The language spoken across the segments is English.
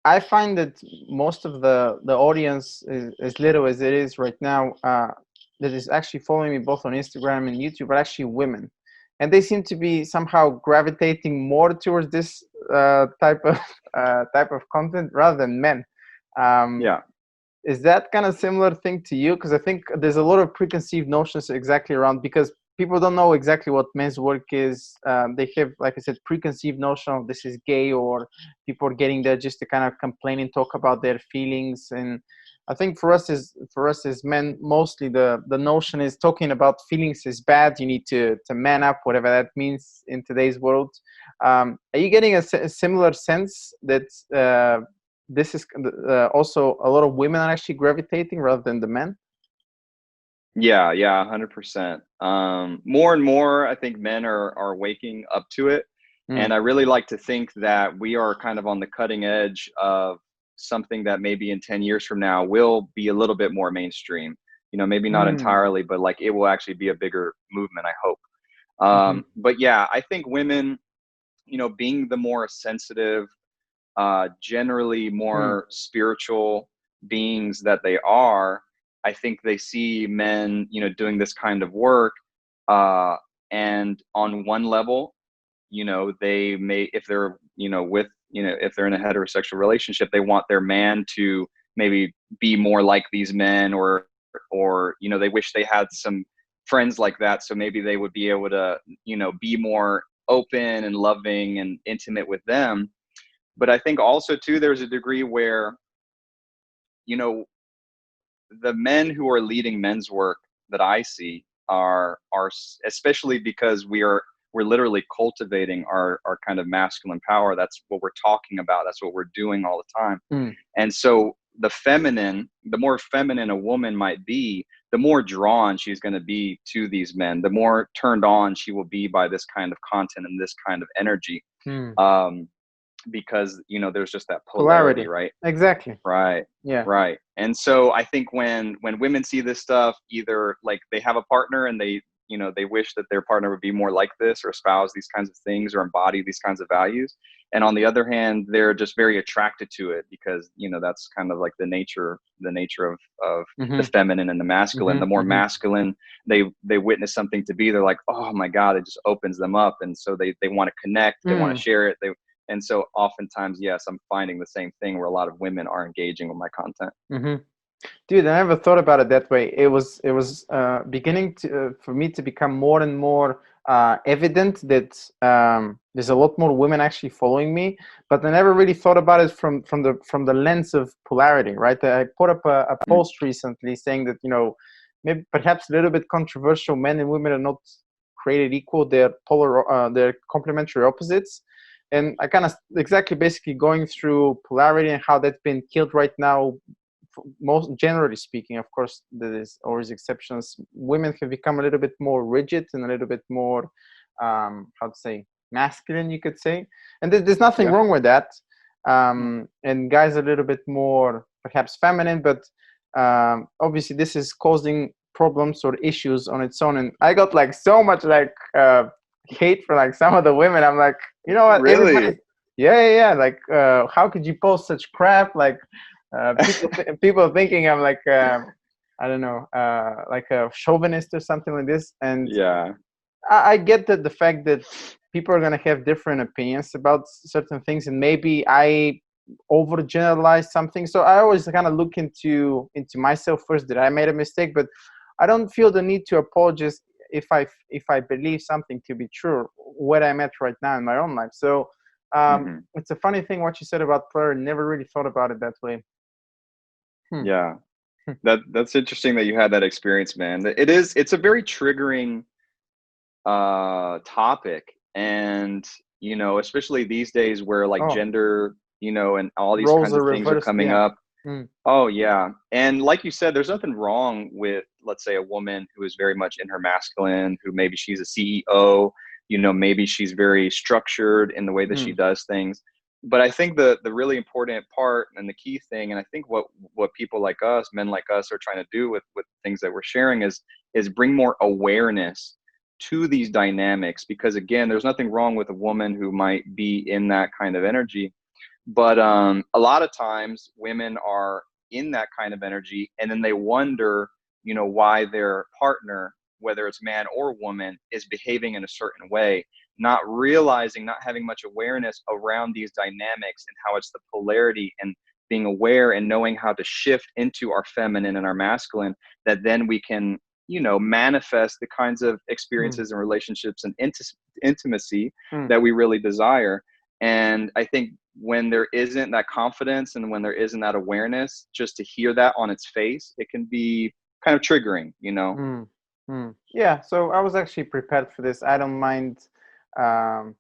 I find that most of the audience, is, as little as it is right now, that is actually following me both on Instagram and YouTube, are actually women, and they seem to be somehow gravitating more towards this type of content rather than men. Um, Yeah. is that kind of similar thing to you? Because I think there's a lot of preconceived notions exactly around, because people don't know exactly what men's work is. They have, like I said, preconceived notion of this is gay, or people are getting there just to kind of complain and talk about their feelings. And I think for us as men, mostly the notion is talking about feelings is bad. You need to man up, whatever that means in today's world. Are you getting a similar sense that this is also a lot of women are actually gravitating rather than the men? Yeah, yeah, 100%. More and more, I think men are waking up to it, and Mm. I really like to think that we are kind of on the cutting edge of something that maybe in 10 years from now will be a little bit more mainstream. You know, maybe not Mm. entirely, but like it will actually be a bigger movement, I hope. Mm-hmm. But yeah, I think women, being the more sensitive, generally Mm. more spiritual beings that they are, I think they see men, doing this kind of work. Uh, and on one level, they may, if they're, if they're in a heterosexual relationship, they want their man to maybe be more like these men, or, they wish they had some friends like that. So maybe they would be able to, be more open and loving and intimate with them. But I think also too, there's a degree where, you know, the men who are leading men's work that I see are especially because we're literally cultivating our kind of masculine power. That's what we're talking about. That's what we're doing all the time. Mm. And so the more feminine a woman might be, the more drawn she's going to be to these men, the more turned on she will be by this kind of content and this kind of energy. Mm. Um, because there's just that polarity, Polarity. right? Exactly. Right, Yeah. right. And so I think when women see this stuff, either like they have a partner and they wish that their partner would be more like this or espouse these kinds of things or embody these kinds of values. And on the other hand, they're just very attracted to it because, that's kind of like the nature of the Mm-hmm. feminine and the masculine. The Mm-hmm. more Mm-hmm. masculine they witness something to be, they're like, oh my God, it just opens them up. And so they want to connect, they want to Mm. share it. And so oftentimes, yes, I'm finding the same thing where a lot of women are engaging with my content. Mm-hmm. Dude, I never thought about it that way. It was beginning to for me to become more and more evident that there's a lot more women actually following me, but I never really thought about it from the lens of polarity, right? I put up a Mm, post recently saying that maybe perhaps a little bit controversial, men and women are not created equal; they're complementary opposites. And I kind of exactly basically going through polarity and how that's been killed right now. Most generally speaking, of course, there is always exceptions. Women have become a little bit more rigid and a little bit more, how to say, masculine, you could say. And there's nothing yeah. wrong with that. And guys are a little bit more perhaps feminine, but obviously this is causing problems or issues on its own. And I got like so much like hate for like some of the women. I'm like, you know what, everybody, Really? yeah, yeah, yeah. Like, how could you post such crap? Like, people thinking I'm like I don't know, like a chauvinist or something like this. And Yeah. I get that the fact that people are gonna have different opinions about certain things, and maybe I overgeneralize something. So I always kind of look into myself first. That I made a mistake, but I don't feel the need to apologize if I believe something to be true, what I'm at right now in my own life. So Hmm. it's a funny thing what you said about prayer. Never really thought about it that way. Hmm. Yeah. That's interesting that you had that experience, man. It's a very triggering topic. And especially these days where like Oh, gender, and all these roles kinds are of things are reversed. coming Yeah. up. Mm. Oh yeah. And like you said, there's nothing wrong with, let's say, a woman who is very much in her masculine, who maybe she's a CEO, maybe she's very structured in the way that she Mm. does things. But I think the really important part and the key thing, and I think what people like us, men like us, are trying to do with things that we're sharing is bring more awareness to these dynamics. Because again, there's nothing wrong with a woman who might be in that kind of energy, But a lot of times women are in that kind of energy, and then they wonder, why their partner, whether it's man or woman, is behaving in a certain way, not realizing, not having much awareness around these dynamics and how it's the polarity, and being aware and knowing how to shift into our feminine and our masculine, that then we can, manifest the kinds of Mm. experiences and relationships and intimacy Mm. that we really desire. And I think when there isn't that confidence and when there isn't that awareness, just to hear that on its face, it can be kind of triggering. Mm. Mm. Yeah, so I was actually prepared for this. I don't mind. Um,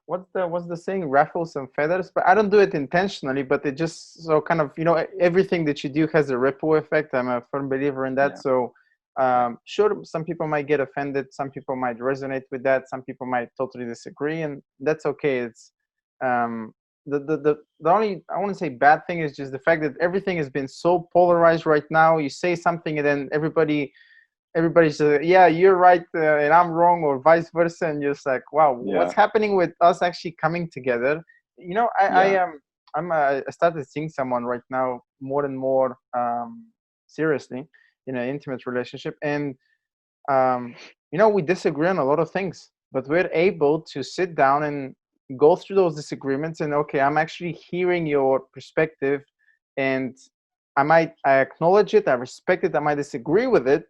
what's the saying? Raffles and feathers, but I don't do it intentionally. But it just so kind of everything that you do has a ripple effect. I'm a firm believer in that. Yeah. So sure, some people might get offended, some people might resonate with that, some people might totally disagree, and that's okay. It's um, the only I want to say bad thing is just the fact that everything has been so polarized right now. You say something and then everybody's yeah, you're right, and I'm wrong, or vice versa, and you're just like, wow, what's Yeah. happening with us actually coming together? I Yeah. am I started seeing someone right now more and more seriously in an intimate relationship, and um, we disagree on a lot of things, but we're able to sit down and go through those disagreements, and okay, I'm actually hearing your perspective, and I acknowledge it, I respect it, I might disagree with it,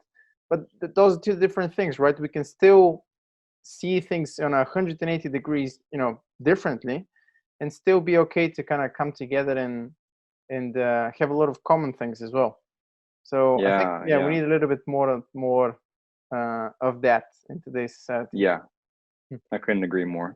but those are two different things, right? We can still see things on 180 degrees, differently, and still be okay to kind of come together and have a lot of common things as well. So I think, Yeah. yeah, we Yeah. need a little bit more of that in today's society. Yeah. I couldn't agree more.